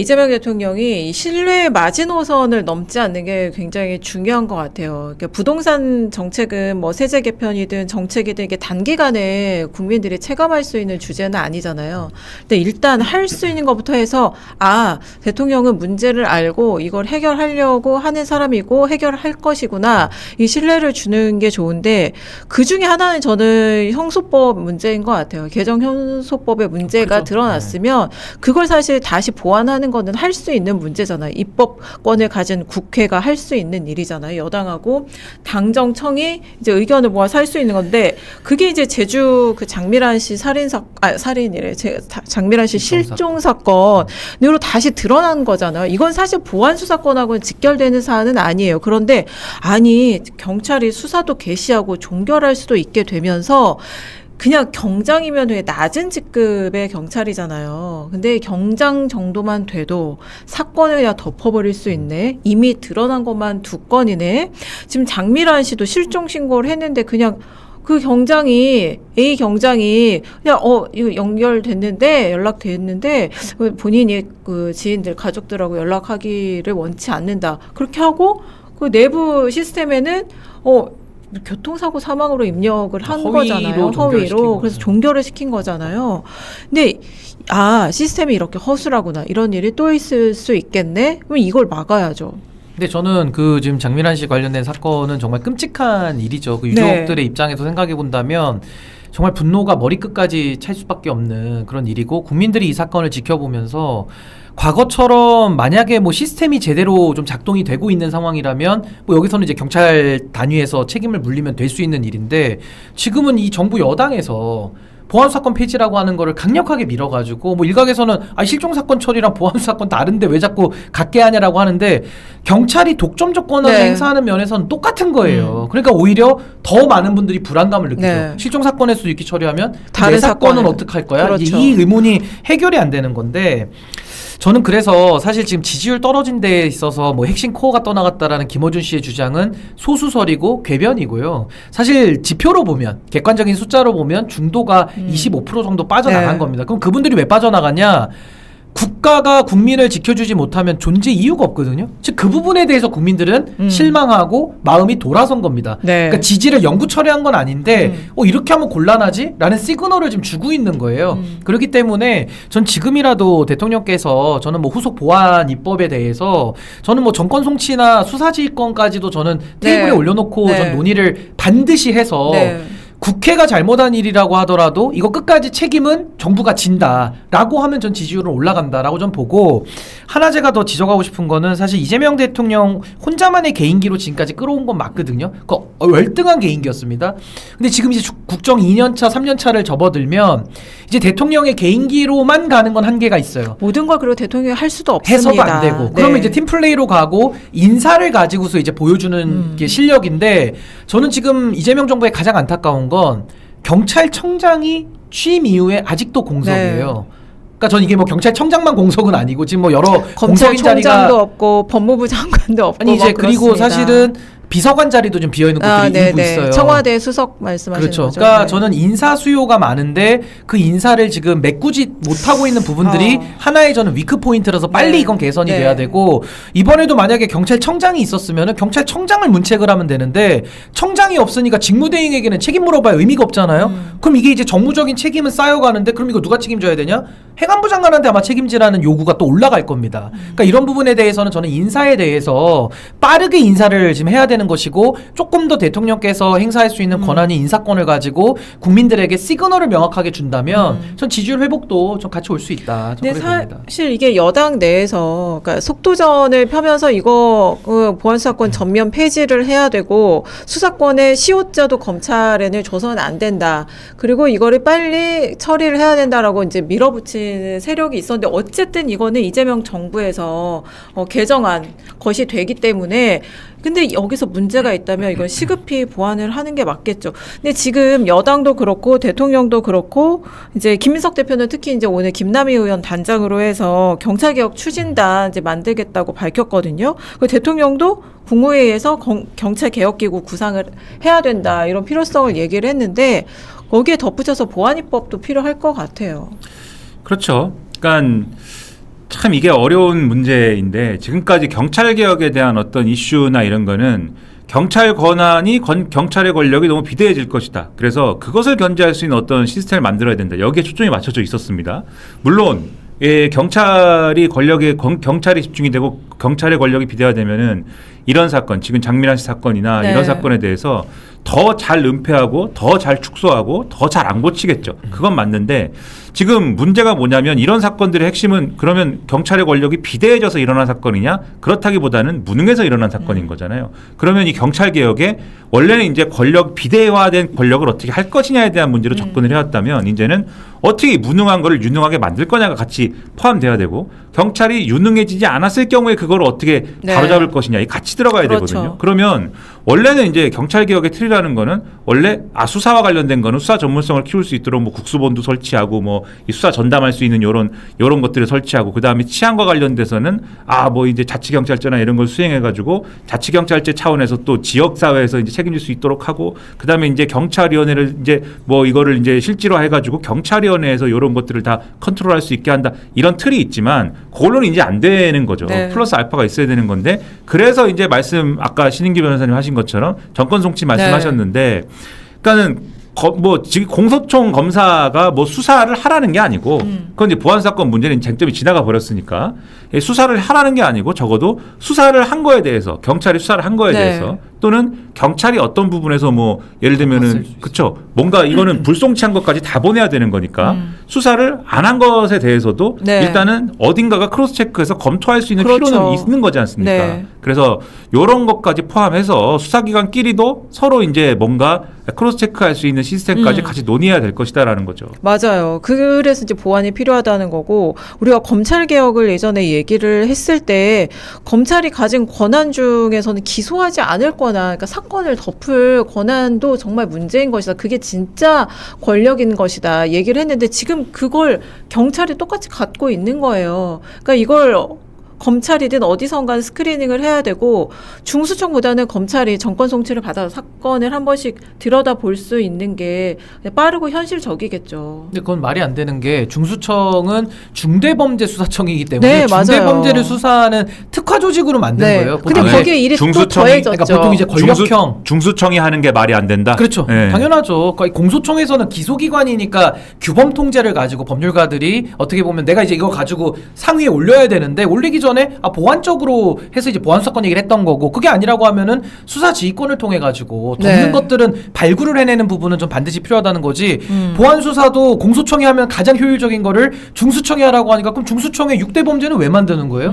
이재명 대통령이 이 신뢰의 마지노선을 넘지 않는 게 굉장히 중요한 것 같아요. 그러니까 부동산 정책은 뭐 세제 개편이든 정책이든 이게 단기간에 국민들이 체감할 수 있는 주제는 아니잖아요. 근데 일단 할 수 있는 것부터 해서 대통령은 문제를 알고 이걸 해결하려고 하는 사람이고 해결할 것이구나. 이 신뢰를 주는 게 좋은데 그 중에 하나는 저는 형소법 문제인 것 같아요. 개정 형소법의 문제가 그렇죠. 드러났으면 그걸 사실 다시 보완하는 거는 할 수 있는 문제잖아요. 입법권을 가진 국회가 할 수 있는 일이잖아요. 여당하고 당정청이 이제 의견을 모아서 할 수 있는 건데 그게 이제 제주 그 장미란 씨 살인이래. 장미란 씨 실종 사건으로 다시 드러난 거잖아요. 이건 사실 보안 수사권하고는 직결되는 사안은 아니에요. 그런데 경찰이 수사도 개시하고 종결할 수도 있게 되면서 그냥 경장이면 되게 낮은 직급의 경찰이잖아요. 근데 경장 정도만 돼도 사건을 그냥 덮어버릴 수 있네. 이미 드러난 것만 2건이네. 지금 장미란 씨도 실종 신고를 했는데 그냥 그 A 경장이 그냥 이거 연락됐는데 본인이 그 지인들 가족들하고 연락하기를 원치 않는다. 그렇게 하고 그 내부 시스템에는 교통사고 사망으로 입력을 한 거잖아요. 허위로. 그래서 종결을 시킨 거잖아요. 근데 시스템이 이렇게 허술하구나. 이런 일이 또 있을 수 있겠네. 그럼 이걸 막아야죠. 근데 저는 그 지금 장미란 씨 관련된 사건은 정말 끔찍한 일이죠. 그 유족들의 입장에서 생각해 본다면 정말 분노가 머리끝까지 찰 수밖에 없는 그런 일이고, 국민들이 이 사건을 지켜보면서 과거처럼 만약에 뭐 시스템이 제대로 좀 작동이 되고 있는 상황이라면 뭐 여기서는 이제 경찰 단위에서 책임을 물리면 될 수 있는 일인데, 지금은 이 정부 여당에서 보안사건 폐지라고 하는 거를 강력하게 밀어가지고 뭐 일각에서는 실종사건 처리랑 보안사건 다른데 왜 자꾸 같게 하냐라고 하는데, 경찰이 독점적 권한을 행사하는 면에서는 똑같은 거예요. 그러니까 오히려 더 많은 분들이 불안감을 느끼죠. 실종사건에서 이렇게 처리하면 내 사건은 어떡할 거야? 그렇죠. 이 의문이 해결이 안 되는 건데, 저는 그래서 사실 지금 지지율 떨어진 데에 있어서 뭐 핵심 코어가 떠나갔다라는 김어준 씨의 주장은 소수설이고 궤변이고요. 사실 지표로 보면, 객관적인 숫자로 보면 중도가 25% 정도 빠져나간 겁니다. 그럼 그분들이 왜 빠져나갔냐? 국가가 국민을 지켜주지 못하면 존재 이유가 없거든요. 즉 그 부분에 대해서 국민들은 실망하고 마음이 돌아선 겁니다. 그러니까 지지를 영구 철회한 건 아닌데 이렇게 하면 곤란하지? 라는 시그널을 지금 주고 있는 거예요. 그렇기 때문에 전 지금이라도 대통령께서, 저는 뭐 후속 보안 입법에 대해서 저는 뭐 정권 송치나 수사지휘권까지도 저는 테이블에 올려놓고 전 논의를 반드시 해서 국회가 잘못한 일이라고 하더라도 이거 끝까지 책임은 정부가 진다라고 하면 전 지지율은 올라간다라고 전 보고, 하나 제가 더 지적하고 싶은 거는 사실 이재명 대통령 혼자만의 개인기로 지금까지 끌어온 건 맞거든요. 그 월등한 개인기였습니다. 근데 지금 이제 국정 2년차, 3년차를 접어들면 이제 대통령의 개인기로만 가는 건 한계가 있어요. 모든 걸 그리고 대통령이 할 수도 없습니다. 해서도 안 되고. 그러면 이제 팀플레이로 가고 인사를 가지고서 이제 보여주는 게 실력인데, 저는 지금 이재명 정부의 가장 안타까운 건 경찰청장이 취임 이후에 아직도 공석이에요. 그러니까 전 이게 뭐 경찰청장만 공석은 아니고 지금 뭐 여러 공석인 자리가 없고 법무부 장관도 없고 이제 그리고 사실은 비서관 자리도 좀 비어있는 곳들이 일부 있어요. 청와대 수석 말씀하시는 거죠. 거죠. 그러니까 저는 인사 수요가 많은데 그 인사를 지금 메꾸지 못하고 있는 부분들이 하나의 저는 위크 포인트라서 빨리 이건 개선이 돼야 되고, 이번에도 만약에 경찰청장이 있었으면 경찰청장을 문책을 하면 되는데 청장이 없으니까 직무대행에게는 책임 물어봐야 의미가 없잖아요. 그럼 이게 이제 정무적인 책임은 쌓여가는데, 그럼 이거 누가 책임져야 되냐? 행안부 장관한테 아마 책임지라는 요구가 또 올라갈 겁니다. 그러니까 이런 부분에 대해서는 저는 인사에 대해서 빠르게 인사를 지금 해야 되는 것이고, 조금 더 대통령께서 행사할 수 있는 권한이 인사권을 가지고 국민들에게 시그널을 명확하게 준다면 전 지지율 회복도 좀 같이 올 수 있다. 근데 사실 이게 여당 내에서 그러니까 속도전을 펴면서 이거 보안수사권 전면 폐지를 해야 되고, 수사권의 시효자도 검찰에는 줘서는 안 된다. 그리고 이거를 빨리 처리를 해야 된다라고 이제 밀어붙이는 세력이 있었는데, 어쨌든 이거는 이재명 정부에서 개정한 것이 되기 때문에, 근데 여기서 문제가 있다면 이건 시급히 보완을 하는 게 맞겠죠. 근데 지금 여당도 그렇고 대통령도 그렇고 이제 김민석 대표는 특히 이제 오늘 김남희 의원 단장으로 해서 경찰개혁 추진단 이제 만들겠다고 밝혔거든요. 그 대통령도 국무회의에서 경찰개혁기구 구상을 해야 된다, 이런 필요성을 얘기를 했는데, 거기에 덧붙여서 보안입법도 필요할 것 같아요. 그렇죠. 그러니까 참 이게 어려운 문제인데 지금까지 경찰 개혁에 대한 어떤 이슈나 이런 거는 경찰 권한이 경찰의 권력이 너무 비대해질 것이다. 그래서 그것을 견제할 수 있는 어떤 시스템을 만들어야 된다. 여기에 초점이 맞춰져 있었습니다. 물론 경찰이 경찰이 집중이 되고 경찰의 권력이 비대화되면은 이런 사건, 지금 장민환 씨 사건이나 네. 이런 사건에 대해서 더 잘 은폐하고 더 잘 축소하고 더 잘 안 고치겠죠. 그건 맞는데 지금 문제가 뭐냐면 이런 사건들의 핵심은 그러면 경찰의 권력이 비대해져서 일어난 사건이냐? 그렇다기보다는 무능해서 일어난 사건인 거잖아요. 그러면 이 경찰 개혁에 원래는 이제 비대화된 권력을 어떻게 할 것이냐에 대한 문제로 접근을 해왔다면 이제는 어떻게 무능한 거를 유능하게 만들 거냐가 같이 포함돼야 되고 경찰이 유능해지지 않았을 경우에 그걸 어떻게 네. 바로잡을 것이냐 이 같이 들어가야 그렇죠. 되거든요. 그러면 원래는 이제 경찰 개혁의 틀이라는 거는 원래 수사와 관련된 거는 수사 전문성을 키울 수 있도록 뭐 국수본도 설치하고 뭐 이 수사 전담할 수 있는 요런 것들을 설치하고 그다음에 치안과 관련돼서는 뭐 이제 자치경찰제나 이런 걸 수행해 가지고 자치경찰제 차원에서 또 지역 사회에서 이제 책임질 수 있도록 하고 그다음에 이제 경찰위원회를 이제 뭐 이거를 이제 실질화해 가지고 경찰위원회에서 이런 것들을 다 컨트롤할 수 있게 한다. 이런 틀이 있지만 그걸로는 이제 안 되는 거죠. 네. 플러스 알파가 있어야 되는 건데 그래서 이제 아까 신인기 변호사님 하신 것처럼 정권 송치 말씀하셨는데 그러니까는 지금 공소청 검사가 뭐 수사를 하라는 게 아니고 그건 이제 보안 사건 문제는 쟁점이 지나가 버렸으니까 수사를 하라는 게 아니고 적어도 수사를 한 거에 대해서 경찰이 수사를 한 거에 네. 대해서 또는 경찰이 어떤 부분에서 뭐 예를 들면은 그쵸 뭔가 이거는 불송치한 것까지 다 보내야 되는 거니까 수사를 안 한 것에 대해서도 네. 일단은 어딘가가 크로스 체크해서 검토할 수 있는 그렇죠. 필요는 있는 거지 않습니까? 네. 그래서 이런 것까지 포함해서 수사기관끼리도 서로 이제 뭔가 크로스 체크할 수 있는 시스템까지 같이 논의해야 될 것이다라는 거죠. 맞아요. 그래서 이제 보완이 필요하다는 거고 우리가 검찰 개혁을 예전에 얘기를 했을 때 검찰이 가진 권한 중에서는 기소하지 않을 거나 그러니까 사건을 덮을 권한도 정말 문제인 것이다. 그게 진짜 권력인 것이다. 얘기를 했는데 지금 그걸 경찰이 똑같이 갖고 있는 거예요. 그러니까 이걸 검찰이든 어디선가 스크리닝을 해야 되고 중수청보다는 검찰이 정권 송치를 받아서 사건을 한 번씩 들여다볼 수 있는 게 빠르고 현실적이겠죠. 근데 그건 말이 안 되는 게 중수청은 중대범죄수사청이기 때문에 네, 맞아요. 중대범죄를 수사하는 특화 조직으로 만든 네. 거예요. 근데 보통은 거기에 일이 또 중수청이- 더해졌죠. 그러니까 보통 이제 권력형 중수청이 하는 게 말이 안 된다. 그렇죠. 네. 당연하죠. 그러니까 공소청에서는 기소기관이니까 규범 통제를 가지고 법률가들이 어떻게 보면 내가 이제 이거 가지고 상위에 올려야 되는데 올리기 전에 보완적으로 해서 이제 보안 사건 얘기를 했던 거고 그게 아니라고 하면은 수사 지휘권을 통해 가지고 덮는 네. 것들은 발굴을 해내는 부분은 좀 반드시 필요하다는 거지. 보안 수사도 공소청이 하면 가장 효율적인 거를 중수청이 하라고 하니까 그럼 중수청의 6대 범죄는 왜 만드는 거예요?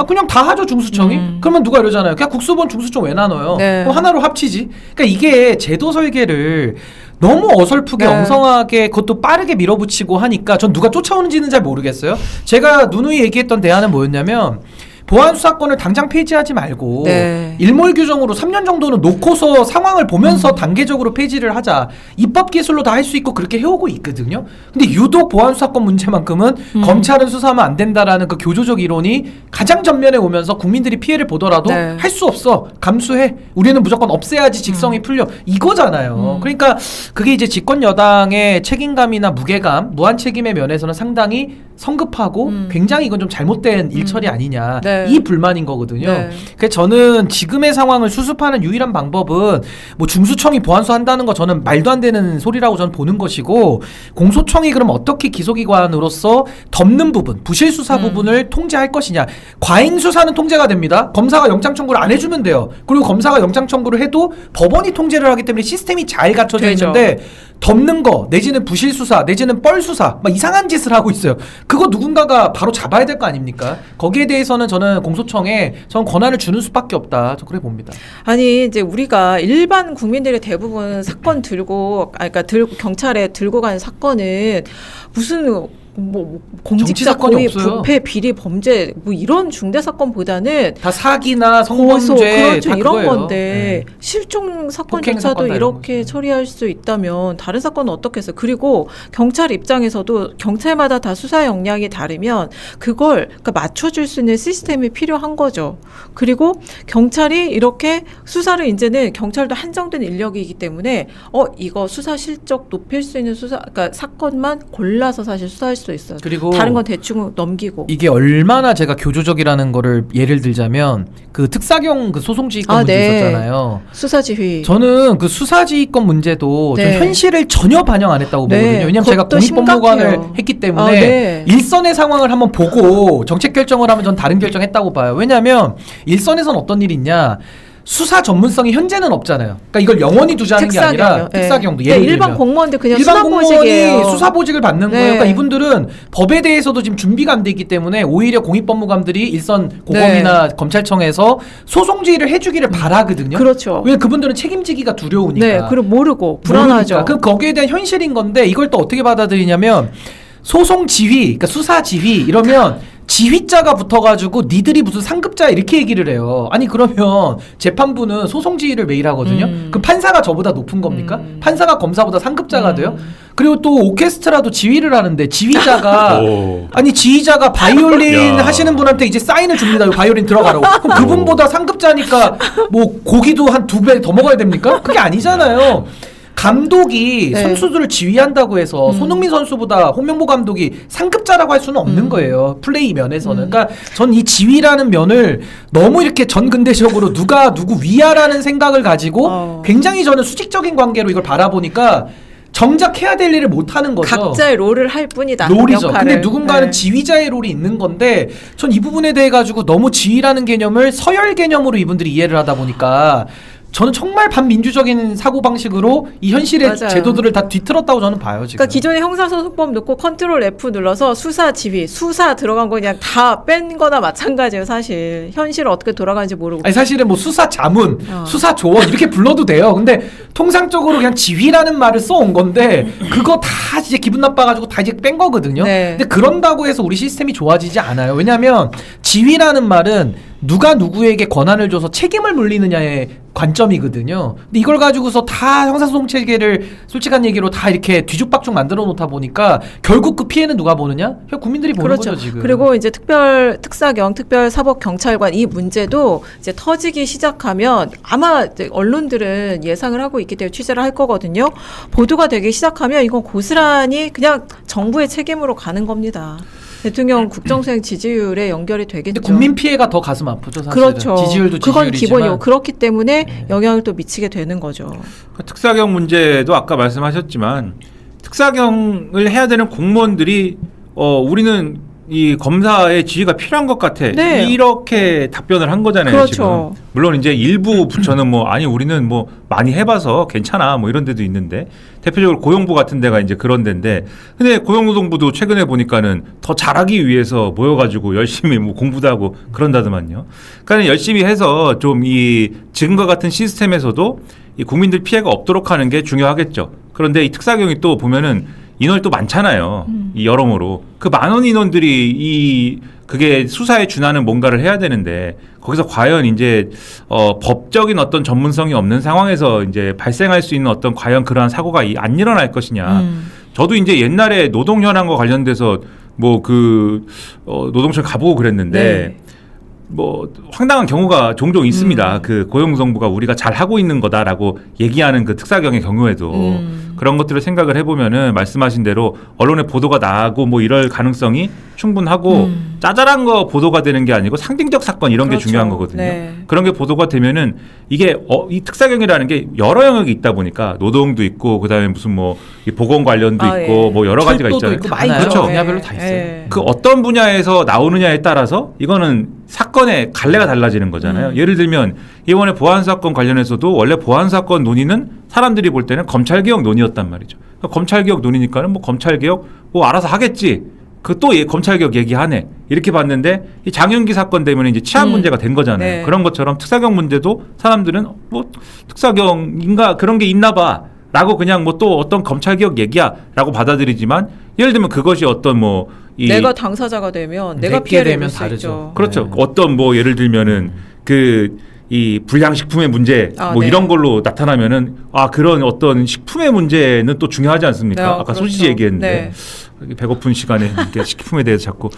그냥 다 하죠 중수청이. 그러면 누가 이러잖아요. 그냥 국수본 중수청 왜 나눠요? 네. 그럼 하나로 합치지. 그러니까 이게 제도 설계를 너무 어설프게 네. 엉성하게 그것도 빠르게 밀어붙이고 하니까 전 누가 쫓아오는지는 잘 모르겠어요. 제가 누누이 얘기했던 대안은 뭐였냐면 보안 수사권을 당장 폐지하지 말고 네. 일몰 규정으로 3년 정도는 놓고서 상황을 보면서 단계적으로 폐지를 하자. 입법 기술로 다 할 수 있고 그렇게 해오고 있거든요. 근데 유독 보안 수사권 문제만큼은 검찰은 수사하면 안 된다라는 그 교조적 이론이 가장 전면에 오면서 국민들이 피해를 보더라도 네. 할 수 없어. 감수해. 우리는 무조건 없애야지 직성이 풀려. 이거잖아요. 그러니까 그게 이제 집권 여당의 책임감이나 무게감, 무한 책임의 면에서는 상당히 성급하고 굉장히 이건 좀 잘못된 일처리 아니냐. 네. 이 불만인 거거든요. 네. 그래서 저는 지금의 상황을 수습하는 유일한 방법은 뭐 중수청이 보안수 한다는 거 저는 말도 안 되는 소리라고 저는 보는 것이고 공소청이 그럼 어떻게 기소기관으로서 덮는 부분, 부실수사 부분을 통제할 것이냐. 과잉수사는 통제가 됩니다. 검사가 영장 청구를 안 해주면 돼요. 그리고 검사가 영장 청구를 해도 법원이 통제를 하기 때문에 시스템이 잘 갖춰져 되죠. 있는데 덮는 거 내지는 부실수사 내지는 뻘수사 막 이상한 짓을 하고 있어요. 그거 누군가가 바로 잡아야 될 거 아닙니까? 거기에 대해서는 저는 공소청에 전 권한을 주는 수밖에 없다. 저 그래 봅니다. 아니 이제 우리가 일반 국민들의 대부분 사건 그러니까 경찰에 들고 가는 사건은 무슨 뭐 공직자 사건이 고의, 없어요. 부패, 비리, 범죄 뭐 이런 중대 사건보다는 다 사기나 고소 성범죄 그렇죠 다 이런 그거예요. 건데 네. 실종 폭행 사건조차도 사건 다 이런 이렇게 거죠. 처리할 수 있다면 다른 사건은 어떻게 했어요? 그리고 경찰 입장에서도 경찰마다 다 수사 역량이 다르면 그걸 그러니까 맞춰줄 수 있는 시스템이 필요한 거죠. 그리고 경찰이 이렇게 수사를 이제는 경찰도 한정된 인력이기 때문에 이거 수사 실적 높일 수 있는 그러니까 사건만 골라서 사실 수사할 수 수도 있어요. 그리고 다른 건 대충 넘기고. 이게 얼마나 제가 교조적이라는 거를 예를 들자면 그 특사경 그 소송지휘권 문제 네. 있었잖아요. 수사지휘. 저는 그 수사지휘권 문제도 네. 전 현실을 전혀 반영 안 했다고 네. 보거든요. 왜냐하면 제가 그것도 공익법무관을 심각해요. 했기 때문에 네. 일선의 상황을 한번 보고 정책 결정을 하면 전 다른 결정했다고 봐요. 왜냐하면 일선에선 어떤 일이 있냐. 수사 전문성이 현재는 없잖아요. 그러니까 이걸 영원히 두자는 게 아니라 특사경도 예를 일반 들면 공무원들 그냥 일반 수사보직이에요. 공무원이 수사보직을 받는 네. 거예요. 그러니까 이분들은 법에 대해서도 지금 준비가 안 돼 있기 때문에 오히려 공익법무관들이 일선 고검이나 검찰청에서 소송지휘를 해주기를 바라거든요. 그렇죠. 왜 그분들은 책임지기가 두려우니까. 네, 그리고 모르고 불안하죠. 모르니까. 그럼 거기에 대한 현실인 건데 이걸 또 어떻게 받아들이냐면 소송지휘, 그러니까 수사지휘 이러면 지휘자가 붙어가지고 니들이 무슨 상급자 이렇게 얘기를 해요. 아니 그러면 재판부는 소송지휘를 매일 하거든요. 그럼 판사가 저보다 높은 겁니까? 판사가 검사보다 상급자가 돼요? 그리고 또 오케스트라도 지휘를 하는데 지휘자가 오. 아니 지휘자가 바이올린 야. 하시는 분한테 이제 사인을 줍니다. 바이올린 들어가라고. 그럼 그분보다 상급자니까 뭐 고기도 한 2배 더 먹어야 됩니까? 그게 아니잖아요. 감독이 네. 선수들을 지휘한다고 해서 손흥민 선수보다 홍명보 감독이 상급자라고 할 수는 없는 거예요. 플레이 면에서는. 그러니까 전 이 지휘라는 면을 너무 이렇게 전근대적으로 누가 누구 위하라는 생각을 가지고 굉장히 저는 수직적인 관계로 이걸 바라보니까 정작 해야 될 일을 못 하는 거죠. 각자의 롤을 할 뿐이다. 롤이죠. 역할을. 근데 누군가는 네. 지휘자의 롤이 있는 건데 전 이 부분에 대해 가지고 너무 지휘라는 개념을 서열 개념으로 이분들이 이해를 하다 보니까 저는 정말 반민주적인 사고방식으로 이 현실의 맞아요. 제도들을 다 뒤틀었다고 저는 봐요. 지금. 그러니까 기존의 형사소송법 넣고 컨트롤 F 눌러서 수사 지휘, 수사 들어간 거 그냥 다 뺀 거나 마찬가지예요, 사실. 현실 어떻게 돌아가는지 모르고. 아니 사실은 뭐 수사 자문, 어. 수사 조언 이렇게 불러도 돼요. 근데 통상적으로 그냥 지휘라는 말을 써온 건데 그거 다 이제 기분 나빠가지고 다 이제 뺀 거거든요. 네. 근데 그런다고 해서 우리 시스템이 좋아지지 않아요. 왜냐하면 지휘라는 말은 누가 누구에게 권한을 줘서 책임을 물리느냐의 관점이거든요. 근데 이걸 가지고서 다 형사소송 체계를 솔직한 얘기로 다 이렇게 뒤죽박죽 만들어 놓다 보니까 결국 그 피해는 누가 보느냐? 그냥 국민들이 보는 그렇죠. 거죠 지금. 그리고 이제 특사경, 특별사법경찰관 이 문제도 이제 터지기 시작하면 아마 이제 언론들은 예상을 하고 있기 때문에 취재를 할 거거든요. 보도가 되기 시작하면 이건 고스란히 그냥 정부의 책임으로 가는 겁니다. 대통령 국정수행 지지율에 연결이 되겠죠. 근데 국민 피해가 더 가슴 아프죠 사실은. 그렇죠. 지지율도 그건 지지율이지만. 기본이고 그렇기 때문에 영향을 또 미치게 되는 거죠. 그 특사경 문제도 아까 말씀하셨지만 특사경을 해야 되는 공무원들이 우리는 이 검사의 지휘가 필요한 것 같아. 네. 이렇게 답변을 한 거잖아요. 그렇죠. 지금. 물론 이제 일부 부처는 뭐 아니 우리는 뭐 많이 해봐서 괜찮아 뭐 이런 데도 있는데 대표적으로 고용부 같은 데가 이제 그런 데인데 근데 고용노동부도 최근에 보니까는 더 잘하기 위해서 모여가지고 열심히 뭐 공부도 하고 그런다더만요. 그러니까 열심히 해서 좀 이 지금과 같은 시스템에서도 이 국민들 피해가 없도록 하는 게 중요하겠죠. 그런데 이 특사경이 또 보면은 인원이 또 많잖아요. 이 여러모로 그 많은 인원들이 그게 수사에 준하는 뭔가를 해야 되는데 거기서 과연 이제 법적인 어떤 전문성이 없는 상황에서 이제 발생할 수 있는 어떤 과연 그러한 사고가 안 일어날 것이냐. 저도 이제 옛날에 노동 현황과 관련돼서 뭐 노동청 가보고 그랬는데. 네. 뭐 황당한 경우가 종종 있습니다. 그 고용노동부가 우리가 잘 하고 있는 거다라고 얘기하는 그 특사경의 경우에도 그런 것들을 생각을 해보면은 말씀하신 대로 언론에 보도가 나고 뭐 이럴 가능성이 충분하고 짜잘한 거 보도가 되는 게 아니고 상징적 사건 이런 그렇죠. 게 중요한 거거든요. 네. 그런 게 보도가 되면은 이게 이 특사경이라는 게 여러 영역이 있다 보니까 노동도 있고 그다음에 무슨 뭐 이 보건 관련도 아, 있고 예. 뭐 여러 가지가 철도도 있잖아요. 있고 많이 많아요. 그렇죠. 분야별로 다 있어요. 예. 그 어떤 분야에서 나오느냐에 따라서 이거는 사건의 갈래가 달라지는 거잖아요. 예를 들면 이번에 보안사건 관련해서도 원래 보안사건 논의는 사람들이 볼 때는 검찰개혁 논의였단 말이죠. 그러니까 검찰개혁 논의니까는 뭐 검찰개혁 뭐 알아서 하겠지. 그 또 검찰개혁 얘기하네. 이렇게 봤는데 이 장윤기 사건 때문에 이제 치안 문제가 된 거잖아요. 네. 그런 것처럼 특사경 문제도 사람들은 뭐 특사경인가 그런 게 있나 봐. 라고 그냥 뭐 또 어떤 검찰개혁 얘기야 라고 받아들이지만 예를 들면 그것이 어떤 뭐 내가 당사자가 되면 내가 내게 피해를 되면 입을 수 다르죠. 있죠. 그렇죠. 네. 어떤 뭐 예를 들면은 이 불량식품의 문제 뭐 네. 이런 걸로 나타나면은 그런 어떤 식품의 문제는 또 중요하지 않습니까? 네, 아까 그렇죠. 소시지 얘기했는데 네. 배고픈 시간에 이렇게 식품에 대해서 자꾸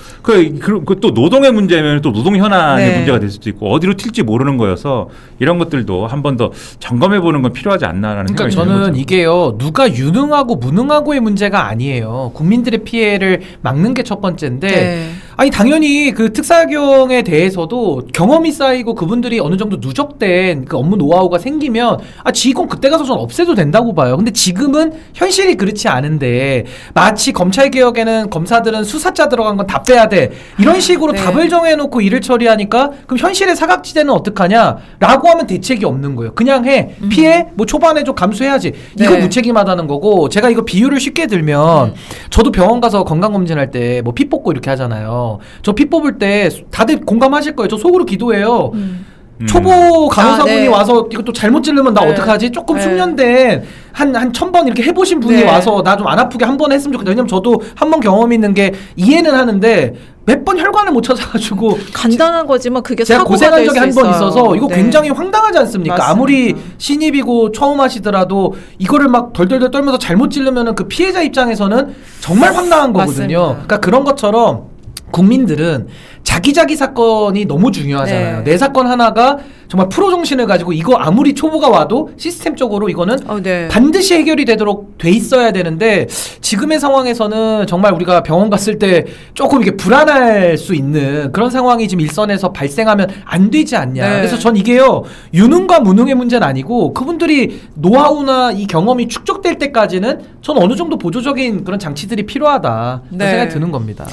또 노동의 문제면 또 노동 현안의 네. 문제가 될 수도 있고 어디로 튈지 모르는 거여서 이런 것들도 한 번 더 점검해 보는 건 필요하지 않나라는 그러니까 생각이 드는 저는 거죠. 이게요 누가 유능하고 무능하고의 문제가 아니에요. 국민들의 피해를 막는 게 첫 번째인데 네. 아니 당연히 그 특사경에 대해서도 경험이 쌓이고 그분들이 어느 정도 누적된 그 업무 노하우가 생기면 지휘권 그때 가서 전 없애도 된다고 봐요. 근데 지금은 현실이 그렇지 않은데 마치 검찰 개혁에는 검사들은 수사자 들어간 건 다 빼야 돼 이런 식으로 네. 답을 정해놓고 일을 처리하니까 그럼 현실의 사각지대는 어떡하냐라고 하면 대책이 없는 거예요. 그냥 해 피해 뭐 초반에 좀 감수해야지 이거 네. 무책임하다는 거고 제가 이거 비유를 쉽게 들면 저도 병원 가서 건강검진할 때 뭐 피 뽑고 이렇게 하잖아요. 저 피 뽑을 때 다들 공감하실 거예요. 저 속으로 기도해요. 초보 간호사분이 네. 와서 이거 또 잘못 찌르면 나 네. 어떡하지? 어떡하지? 조금 네. 숙련된 한 1000번 이렇게 해보신 분이 네. 와서 나 좀 안 아프게 한 번 했으면 좋겠다. 왜냐면 저도 한 번 경험 있는 게 이해는 하는데 몇 번 혈관을 못 찾아가지고 간단한 거지만 그게 제가 사고가 고생한 될 적이 수 한 번 있어요. 있어서 이거 네. 굉장히 황당하지 않습니까? 맞습니다. 아무리 신입이고 처음 하시더라도 이거를 막 덜덜덜 떨면서 잘못 찌르면은 그 피해자 입장에서는 정말 황당한 거거든요. 맞습니다. 그러니까 그런 것처럼 국민들은 자기 사건이 너무 중요하잖아요. 네. 내 사건 하나가 정말 프로 정신을 가지고 이거 아무리 초보가 와도 시스템적으로 이거는 네. 반드시 해결이 되도록 돼 있어야 되는데 지금의 상황에서는 정말 우리가 병원 갔을 때 조금 이게 불안할 수 있는 그런 상황이 지금 일선에서 발생하면 안 되지 않냐. 네. 그래서 전 이게요 유능과 무능의 문제는 아니고 그분들이 노하우나 이 경험이 축적될 때까지는 전 어느 정도 보조적인 그런 장치들이 필요하다 그런 네. 생각이 드는 겁니다.